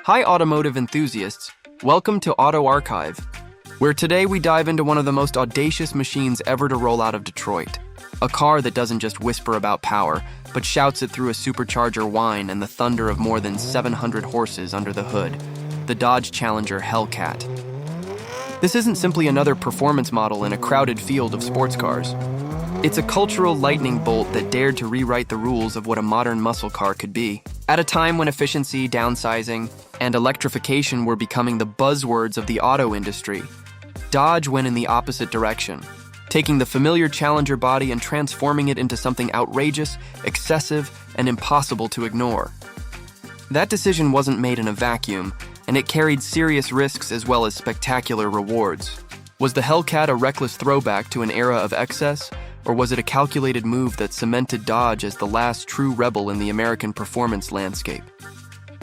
Hi automotive enthusiasts, welcome to Auto Archive, where today we dive into one of the most audacious machines ever to roll out of Detroit. A car that doesn't just whisper about power, but shouts it through a supercharger whine and the thunder of more than 700 horses under the hood, the Dodge Challenger Hellcat. This isn't simply another performance model in a crowded field of sports cars. It's a cultural lightning bolt that dared to rewrite the rules of what a modern muscle car could be. At a time when efficiency, downsizing, and electrification were becoming the buzzwords of the auto industry, Dodge went in the opposite direction, taking the familiar Challenger body and transforming it into something outrageous, excessive, and impossible to ignore. That decision wasn't made in a vacuum, and it carried serious risks as well as spectacular rewards. Was the Hellcat a reckless throwback to an era of excess, or was it a calculated move that cemented Dodge as the last true rebel in the American performance landscape?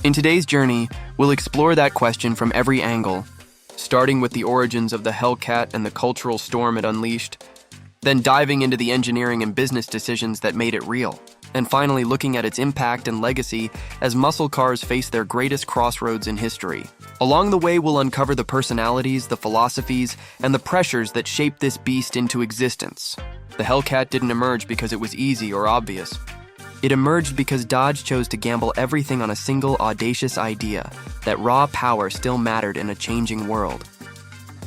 In today's journey, we'll explore that question from every angle, starting with the origins of the Hellcat and the cultural storm it unleashed, then diving into the engineering and business decisions that made it real, and finally looking at its impact and legacy as muscle cars face their greatest crossroads in history. Along the way, we'll uncover the personalities, the philosophies, and the pressures that shaped this beast into existence. The Hellcat didn't emerge because it was easy or obvious. It emerged because Dodge chose to gamble everything on a single audacious idea, that raw power still mattered in a changing world.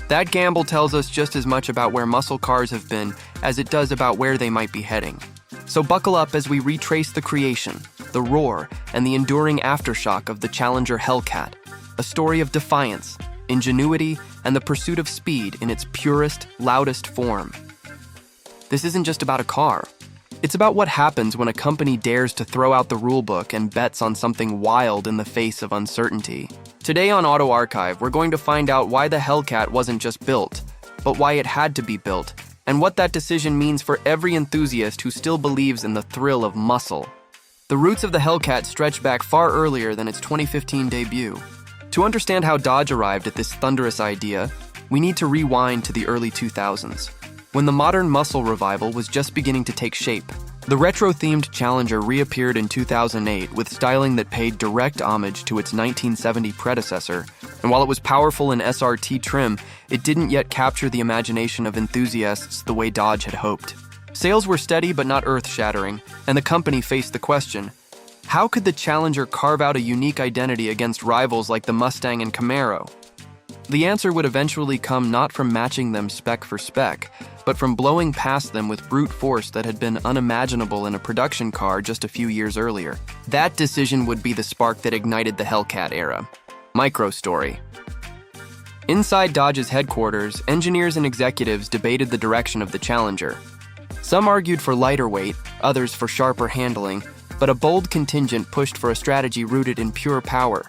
That gamble tells us just as much about where muscle cars have been as it does about where they might be heading. So buckle up as we retrace the creation, the roar, and the enduring aftershock of the Challenger Hellcat, a story of defiance, ingenuity, and the pursuit of speed in its purest, loudest form. This isn't just about a car. It's about what happens when a company dares to throw out the rulebook and bets on something wild in the face of uncertainty. Today on Auto Archive, we're going to find out why the Hellcat wasn't just built, but why it had to be built, and what that decision means for every enthusiast who still believes in the thrill of muscle. The roots of the Hellcat stretch back far earlier than its 2015 debut. To understand how Dodge arrived at this thunderous idea, we need to rewind to the early 2000s, when the modern muscle revival was just beginning to take shape. The retro-themed Challenger reappeared in 2008 with styling that paid direct homage to its 1970 predecessor, and while it was powerful in SRT trim, it didn't yet capture the imagination of enthusiasts the way Dodge had hoped. Sales were steady but not earth-shattering, and the company faced the question, how could the Challenger carve out a unique identity against rivals like the Mustang and Camaro? The answer would eventually come not from matching them spec for spec, but from blowing past them with brute force that had been unimaginable in a production car just a few years earlier. That decision would be the spark that ignited the Hellcat era. Micro story. Inside Dodge's headquarters, engineers and executives debated the direction of the Challenger. Some argued for lighter weight, others for sharper handling, but a bold contingent pushed for a strategy rooted in pure power.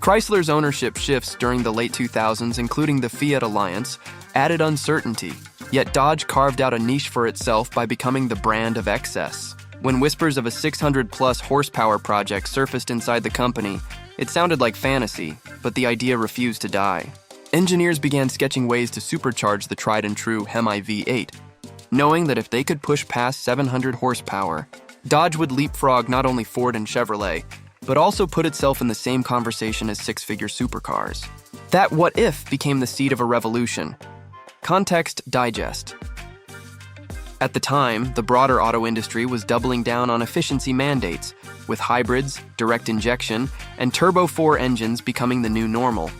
Chrysler's ownership shifts during the late 2000s, including the Fiat alliance, added uncertainty, yet Dodge carved out a niche for itself by becoming the brand of excess. When whispers of a 600-plus horsepower project surfaced inside the company, it sounded like fantasy, but the idea refused to die. Engineers began sketching ways to supercharge the tried-and-true HEMI V8, knowing that if they could push past 700 horsepower, Dodge would leapfrog not only Ford and Chevrolet, but also put itself in the same conversation as six-figure supercars. That what if became the seed of a revolution. Context digest. At the time, the broader auto industry was doubling down on efficiency mandates, with hybrids, direct injection, and Turbo 4 engines becoming the new normal.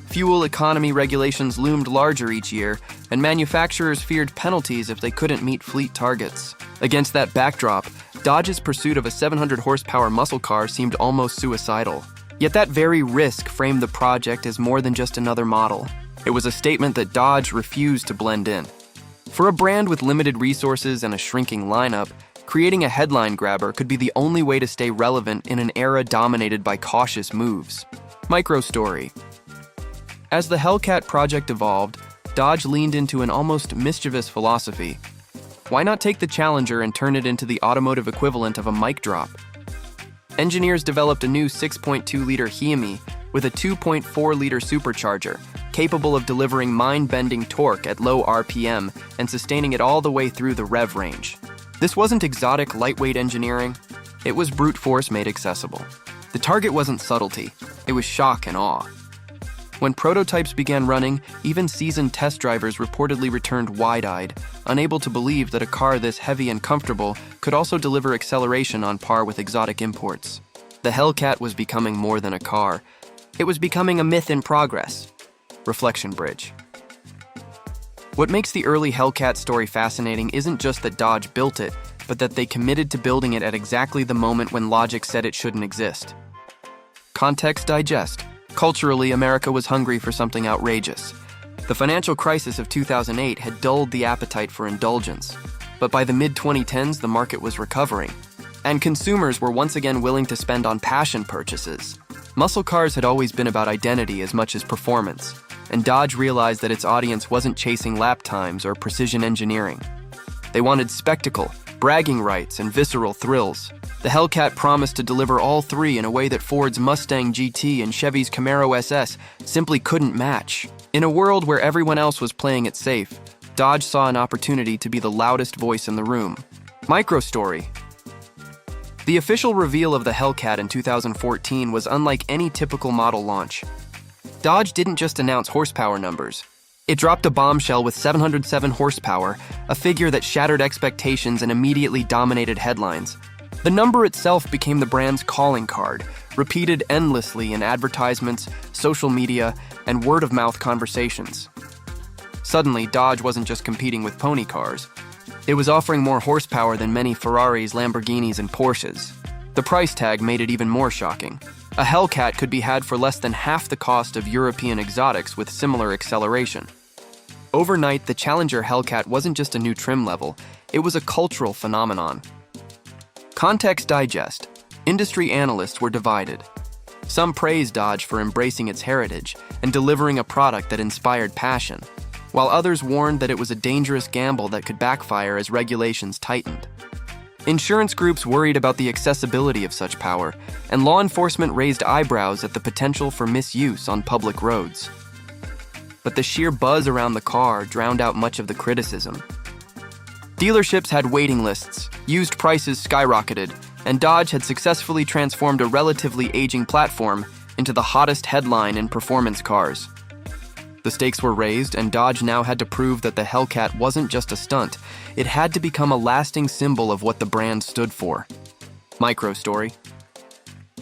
Fuel economy regulations loomed larger each year, and manufacturers feared penalties if they couldn't meet fleet targets. Against that backdrop, Dodge's pursuit of a 700-horsepower muscle car seemed almost suicidal. Yet that very risk framed the project as more than just another model. It was a statement that Dodge refused to blend in. For a brand with limited resources and a shrinking lineup, creating a headline grabber could be the only way to stay relevant in an era dominated by cautious moves. Micro story. As the Hellcat project evolved, Dodge leaned into an almost mischievous philosophy. Why not take the Challenger and turn it into the automotive equivalent of a mic drop? Engineers developed a new 6.2-liter HEMI with a 2.4-liter supercharger, capable of delivering mind-bending torque at low RPM and sustaining it all the way through the rev range. This wasn't exotic, lightweight engineering. It was brute force made accessible. The target wasn't subtlety. It was shock and awe. When prototypes began running, even seasoned test drivers reportedly returned wide-eyed, unable to believe that a car this heavy and comfortable could also deliver acceleration on par with exotic imports. The Hellcat was becoming more than a car. It was becoming a myth in progress. Reflection bridge. What makes the early Hellcat story fascinating isn't just that Dodge built it, but that they committed to building it at exactly the moment when logic said it shouldn't exist. Context digest. Culturally, America was hungry for something outrageous. The financial crisis of 2008 had dulled the appetite for indulgence. But by the mid-2010s, the market was recovering, and consumers were once again willing to spend on passion purchases. Muscle cars had always been about identity as much as performance, and Dodge realized that its audience wasn't chasing lap times or precision engineering. They wanted spectacle, bragging rights, and visceral thrills. The Hellcat promised to deliver all three in a way that Ford's Mustang GT and Chevy's Camaro SS simply couldn't match. In a world where everyone else was playing it safe, Dodge saw an opportunity to be the loudest voice in the room. Microstory. The official reveal of the Hellcat in 2014 was unlike any typical model launch. Dodge didn't just announce horsepower numbers. It dropped a bombshell with 707 horsepower, a figure that shattered expectations and immediately dominated headlines. The number itself became the brand's calling card, repeated endlessly in advertisements, social media, and word-of-mouth conversations. Suddenly, Dodge wasn't just competing with pony cars. It was offering more horsepower than many Ferraris, Lamborghinis, and Porsches. The price tag made it even more shocking. A Hellcat could be had for less than half the cost of European exotics with similar acceleration. Overnight, the Challenger Hellcat wasn't just a new trim level, it was a cultural phenomenon. Context digest. Industry analysts were divided. Some praised Dodge for embracing its heritage and delivering a product that inspired passion, while others warned that it was a dangerous gamble that could backfire as regulations tightened. Insurance groups worried about the accessibility of such power, and law enforcement raised eyebrows at the potential for misuse on public roads. But the sheer buzz around the car drowned out much of the criticism. Dealerships had waiting lists, used prices skyrocketed, and Dodge had successfully transformed a relatively aging platform into the hottest headline in performance cars. The stakes were raised, and Dodge now had to prove that the Hellcat wasn't just a stunt. It had to become a lasting symbol of what the brand stood for. Microstory.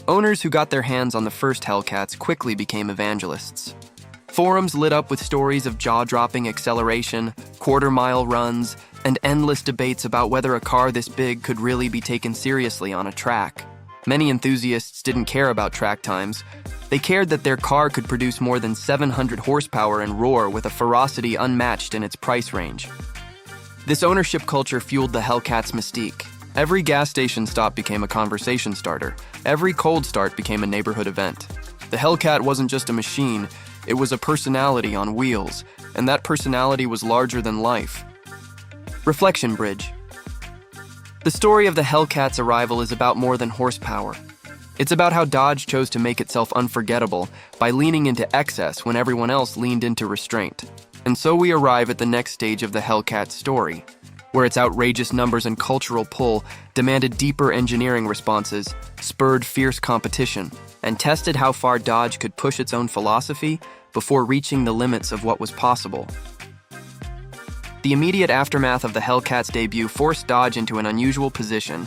Owners who got their hands on the first Hellcats quickly became evangelists. Forums lit up with stories of jaw-dropping acceleration, quarter-mile runs, and endless debates about whether a car this big could really be taken seriously on a track. Many enthusiasts didn't care about track times. They cared that their car could produce more than 700 horsepower and roar with a ferocity unmatched in its price range. This ownership culture fueled the Hellcat's mystique. Every gas station stop became a conversation starter. Every cold start became a neighborhood event. The Hellcat wasn't just a machine, it was a personality on wheels, and that personality was larger than life. Reflection bridge. The story of the Hellcat's arrival is about more than horsepower. It's about how Dodge chose to make itself unforgettable by leaning into excess when everyone else leaned into restraint. And so we arrive at the next stage of the Hellcat story, where its outrageous numbers and cultural pull demanded deeper engineering responses, spurred fierce competition, and tested how far Dodge could push its own philosophy before reaching the limits of what was possible. The immediate aftermath of the Hellcat's debut forced Dodge into an unusual position.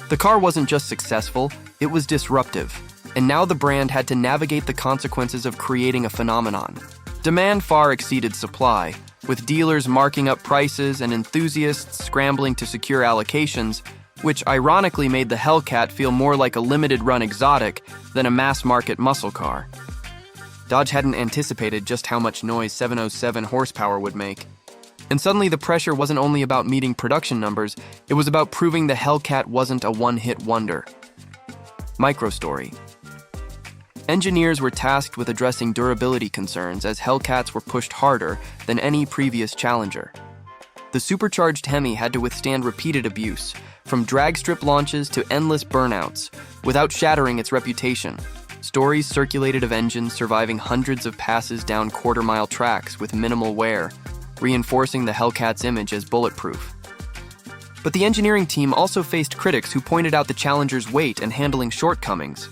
The car wasn't just successful, it was disruptive, and now the brand had to navigate the consequences of creating a phenomenon. Demand far exceeded supply, with dealers marking up prices and enthusiasts scrambling to secure allocations, which ironically made the Hellcat feel more like a limited-run exotic than a mass-market muscle car. Dodge hadn't anticipated just how much noise 707 horsepower would make. And suddenly the pressure wasn't only about meeting production numbers, it was about proving the Hellcat wasn't a one-hit wonder. Microstory. Engineers were tasked with addressing durability concerns as Hellcats were pushed harder than any previous Challenger. The supercharged HEMI had to withstand repeated abuse, from drag strip launches to endless burnouts, without shattering its reputation. Stories circulated of engines surviving hundreds of passes down quarter-mile tracks with minimal wear, reinforcing the Hellcat's image as bulletproof. But the engineering team also faced critics who pointed out the Challenger's weight and handling shortcomings.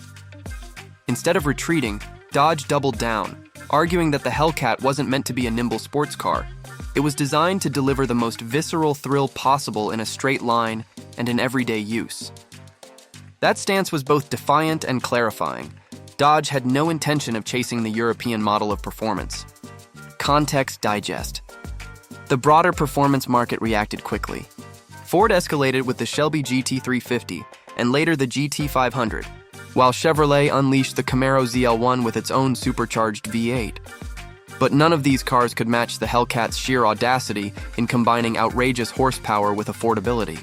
Instead of retreating, Dodge doubled down, arguing that the Hellcat wasn't meant to be a nimble sports car. It was designed to deliver the most visceral thrill possible in a straight line and in everyday use. That stance was both defiant and clarifying. Dodge had no intention of chasing the European model of performance. Context digest. The broader performance market reacted quickly. Ford escalated with the Shelby GT350 and later the GT500, while Chevrolet unleashed the Camaro ZL1 with its own supercharged V8. But none of these cars could match the Hellcat's sheer audacity in combining outrageous horsepower with affordability.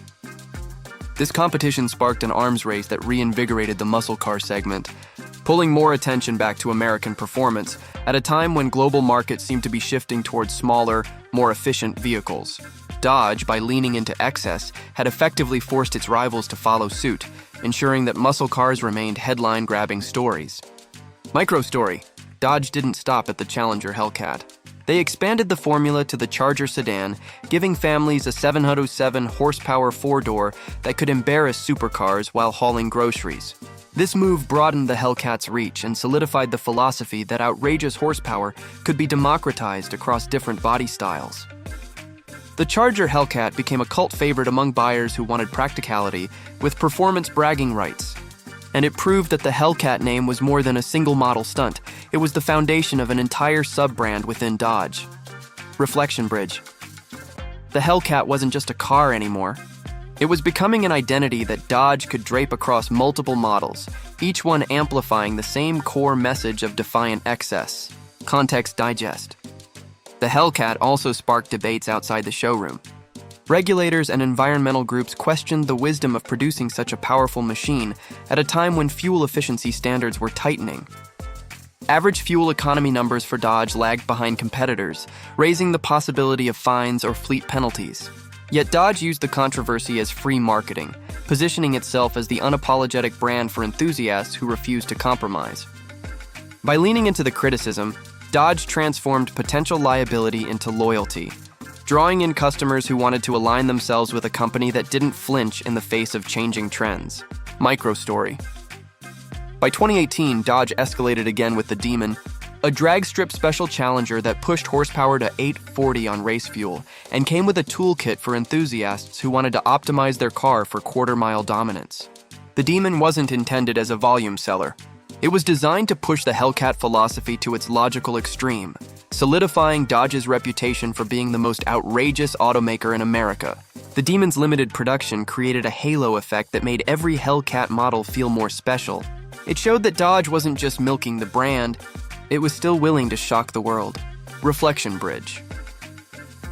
This competition sparked an arms race that reinvigorated the muscle car segment, pulling more attention back to American performance at a time when global markets seemed to be shifting towards smaller, more efficient vehicles. Dodge, by leaning into excess, had effectively forced its rivals to follow suit, ensuring that muscle cars remained headline-grabbing stories. Micro-story: Dodge didn't stop at the Challenger Hellcat. They expanded the formula to the Charger sedan, giving families a 707 horsepower four-door that could embarrass supercars while hauling groceries. This move broadened the Hellcat's reach and solidified the philosophy that outrageous horsepower could be democratized across different body styles. The Charger Hellcat became a cult favorite among buyers who wanted practicality with performance bragging rights. And it proved that the Hellcat name was more than a single model stunt. It was the foundation of an entire sub-brand within Dodge. Reflection bridge. The Hellcat wasn't just a car anymore. It was becoming an identity that Dodge could drape across multiple models, each one amplifying the same core message of defiant excess. Context digest. The Hellcat also sparked debates outside the showroom. Regulators and environmental groups questioned the wisdom of producing such a powerful machine at a time when fuel efficiency standards were tightening. Average fuel economy numbers for Dodge lagged behind competitors, raising the possibility of fines or fleet penalties. Yet Dodge used the controversy as free marketing, positioning itself as the unapologetic brand for enthusiasts who refused to compromise. By leaning into the criticism, Dodge transformed potential liability into loyalty, drawing in customers who wanted to align themselves with a company that didn't flinch in the face of changing trends. Micro-story. By 2018, Dodge escalated again with the Demon, a drag-strip special Challenger that pushed horsepower to 840 on race fuel and came with a toolkit for enthusiasts who wanted to optimize their car for quarter-mile dominance. The Demon wasn't intended as a volume seller. It was designed to push the Hellcat philosophy to its logical extreme, solidifying Dodge's reputation for being the most outrageous automaker in America. The Demon's limited production created a halo effect that made every Hellcat model feel more special. It showed that Dodge wasn't just milking the brand, it was still willing to shock the world. Reflection bridge.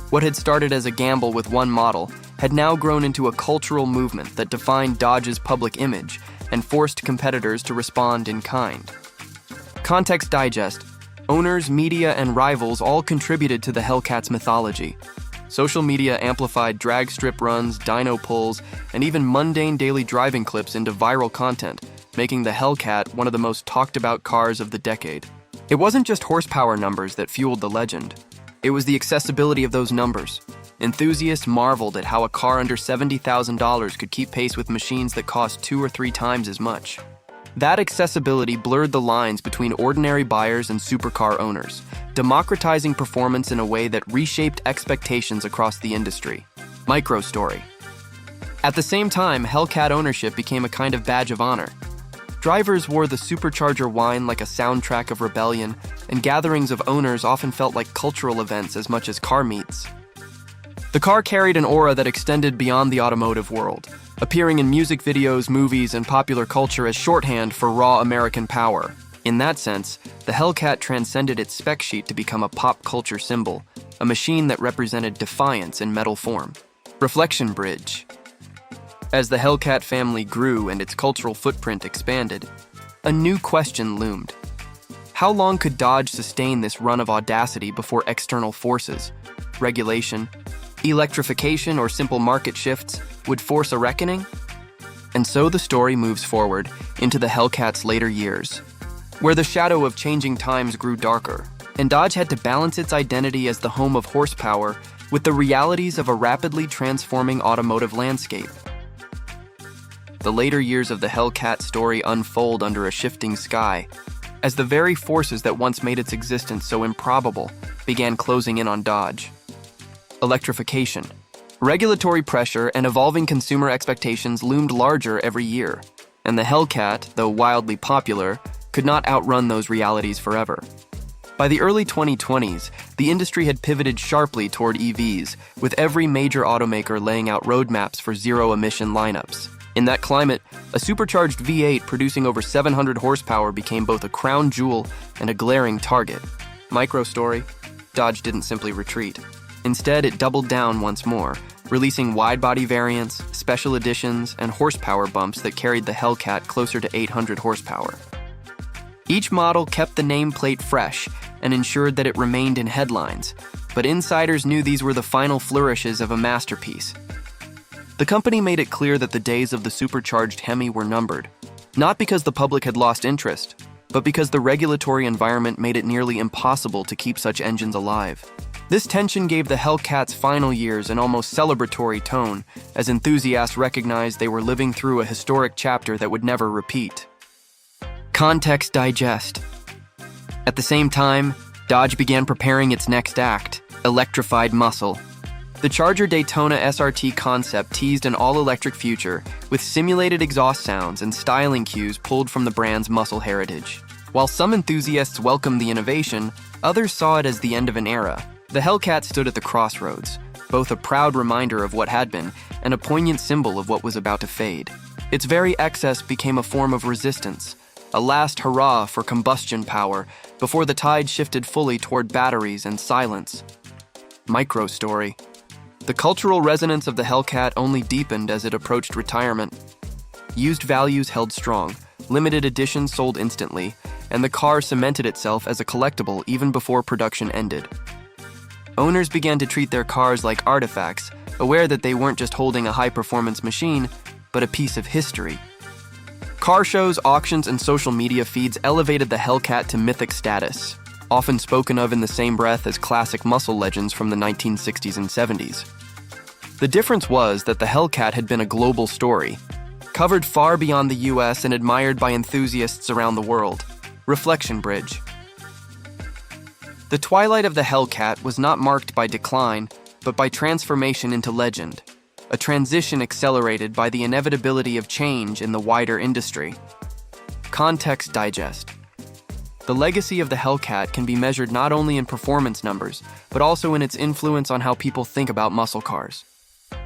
What had started as a gamble with one model had now grown into a cultural movement that defined Dodge's public image and forced competitors to respond in kind. Context digest. Owners, media, and rivals all contributed to the Hellcat's mythology. Social media amplified drag strip runs, dyno pulls, and even mundane daily driving clips into viral content, making the Hellcat one of the most talked about cars of the decade. It wasn't just horsepower numbers that fueled the legend. It was the accessibility of those numbers. Enthusiasts marveled at how a car under $70,000 could keep pace with machines that cost 2 or 3 times as much. That accessibility blurred the lines between ordinary buyers and supercar owners, democratizing performance in a way that reshaped expectations across the industry. Micro-story. At the same time, Hellcat ownership became a kind of badge of honor. Drivers wore the supercharger whine like a soundtrack of rebellion, and gatherings of owners often felt like cultural events as much as car meets. The car carried an aura that extended beyond the automotive world, appearing in music videos, movies, and popular culture as shorthand for raw American power. In that sense, the Hellcat transcended its spec sheet to become a pop culture symbol, a machine that represented defiance in metal form. Reflection bridge. As the Hellcat family grew and its cultural footprint expanded, a new question loomed. How long could Dodge sustain this run of audacity before external forces, regulation, electrification, or simple market shifts would force a reckoning? And so the story moves forward into the Hellcat's later years, where the shadow of changing times grew darker, and Dodge had to balance its identity as the home of horsepower with the realities of a rapidly transforming automotive landscape. the later years of the Hellcat story unfold under a shifting sky, as the very forces that once made its existence so improbable began closing in on Dodge. Electrification. Regulatory pressure and evolving consumer expectations loomed larger every year, and the Hellcat, though wildly popular, could not outrun those realities forever. By the early 2020s, the industry had pivoted sharply toward EVs, with every major automaker laying out roadmaps for zero-emission lineups. In that climate, a supercharged V8 producing over 700 horsepower became both a crown jewel and a glaring target. Micro-story: Dodge didn't simply retreat. Instead, it doubled down once more, releasing wide-body variants, special editions, and horsepower bumps that carried the Hellcat closer to 800 horsepower. Each model kept the nameplate fresh and ensured that it remained in headlines, but insiders knew these were the final flourishes of a masterpiece. The company made it clear that the days of the supercharged HEMI were numbered, not because the public had lost interest, but because the regulatory environment made it nearly impossible to keep such engines alive. This tension gave the Hellcat's final years an almost celebratory tone, as enthusiasts recognized they were living through a historic chapter that would never repeat. Context digest. At the same time, Dodge began preparing its next act, electrified muscle. The Charger Daytona SRT concept teased an all-electric future with simulated exhaust sounds and styling cues pulled from the brand's muscle heritage. While some enthusiasts welcomed the innovation, others saw it as the end of an era. The Hellcat stood at the crossroads, both a proud reminder of what had been and a poignant symbol of what was about to fade. Its very excess became a form of resistance, a last hurrah for combustion power before the tide shifted fully toward batteries and silence. Micro-story. The cultural resonance of the Hellcat only deepened as it approached retirement. Used values held strong, limited editions sold instantly, and the car cemented itself as a collectible even before production ended. Owners began to treat their cars like artifacts, aware that they weren't just holding a high-performance machine, but a piece of history. Car shows, auctions, and social media feeds elevated the Hellcat to mythic status, often spoken of in the same breath as classic muscle legends from the 1960s and 70s. The difference was that the Hellcat had been a global story, covered far beyond the US and admired by enthusiasts around the world. Reflection bridge. The twilight of the Hellcat was not marked by decline, but by transformation into legend, a transition accelerated by the inevitability of change in the wider industry. Context digest. The legacy of the Hellcat can be measured not only in performance numbers, but also in its influence on how people think about muscle cars.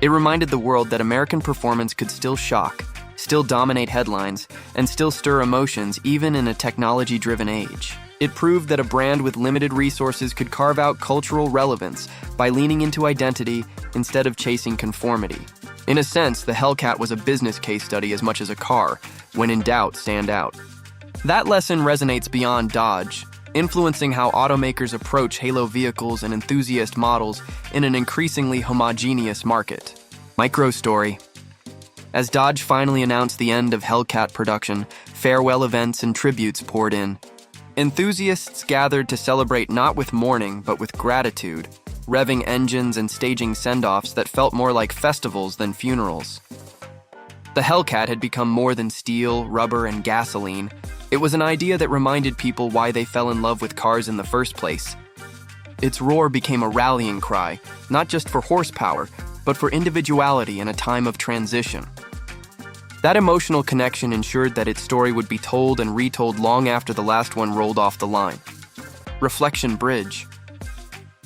It reminded the world that American performance could still shock, still dominate headlines, and still stir emotions even in a technology-driven age. It proved that a brand with limited resources could carve out cultural relevance by leaning into identity instead of chasing conformity. In a sense, the Hellcat was a business case study as much as a car. When in doubt, stand out. That lesson resonates beyond Dodge, influencing how automakers approach halo vehicles and enthusiast models in an increasingly homogeneous market. Micro-story. As Dodge finally announced the end of Hellcat production, farewell events and tributes poured in. Enthusiasts gathered to celebrate not with mourning, but with gratitude, revving engines and staging send-offs that felt more like festivals than funerals. The Hellcat had become more than steel, rubber, and gasoline. It was an idea that reminded people why they fell in love with cars in the first place. Its roar became a rallying cry, not just for horsepower, but for individuality in a time of transition. That emotional connection ensured that its story would be told and retold long after the last one rolled off the line. Reflection bridge.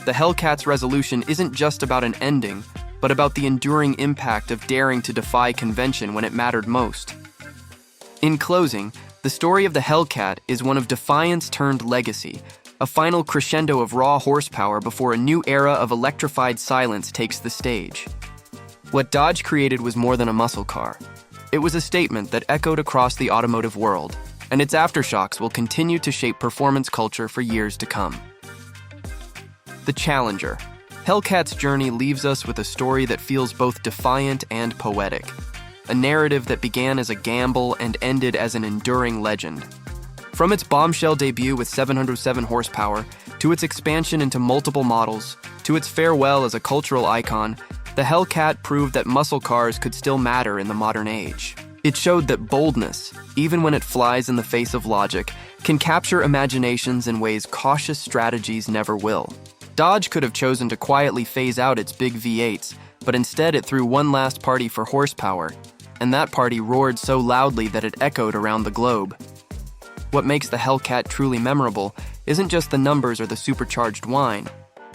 The Hellcat's resolution isn't just about an ending, but about the enduring impact of daring to defy convention when it mattered most. In closing, the story of the Hellcat is one of defiance turned legacy, a final crescendo of raw horsepower before a new era of electrified silence takes the stage. What Dodge created was more than a muscle car. It was a statement that echoed across the automotive world, and its aftershocks will continue to shape performance culture for years to come. The Challenger. Hellcat's journey leaves us with a story that feels both defiant and poetic, a narrative that began as a gamble and ended as an enduring legend. From its bombshell debut with 707 horsepower, to its expansion into multiple models, to its farewell as a cultural icon, the Hellcat proved that muscle cars could still matter in the modern age. It showed that boldness, even when it flies in the face of logic, can capture imaginations in ways cautious strategies never will. Dodge could have chosen to quietly phase out its big V8s, but instead it threw one last party for horsepower, and that party roared so loudly that it echoed around the globe. What makes the Hellcat truly memorable isn't just the numbers or the supercharged whine,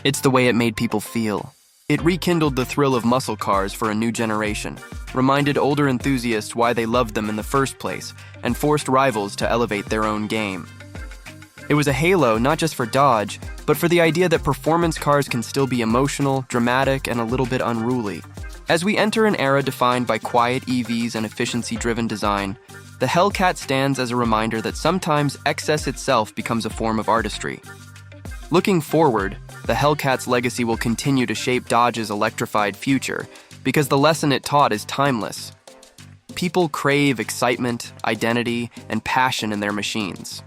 it's the way it made people feel. It rekindled the thrill of muscle cars for a new generation, reminded older enthusiasts why they loved them in the first place, and forced rivals to elevate their own game. It was a halo not just for Dodge, but for the idea that performance cars can still be emotional, dramatic, and a little bit unruly. As we enter an era defined by quiet EVs and efficiency-driven design, the Hellcat stands as a reminder that sometimes excess itself becomes a form of artistry. Looking forward, the Hellcat's legacy will continue to shape Dodge's electrified future, because the lesson it taught is timeless. People crave excitement, identity, and passion in their machines.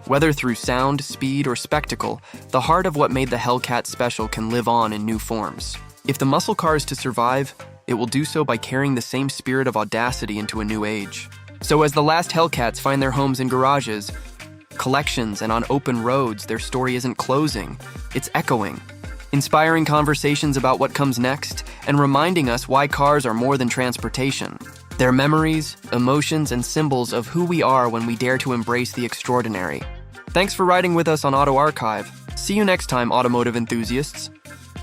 Whether through sound, speed, or spectacle, the heart of what made the Hellcat special can live on in new forms. If the muscle car is to survive, it will do so by carrying the same spirit of audacity into a new age. So as the last Hellcats find their homes in garages, collections, and on open roads, their story isn't closing, it's echoing, inspiring conversations about what comes next, and reminding us why cars are more than transportation. They're memories, emotions, and symbols of who we are when we dare to embrace the extraordinary. Thanks for riding with us on Auto Archive. See you next time, automotive enthusiasts.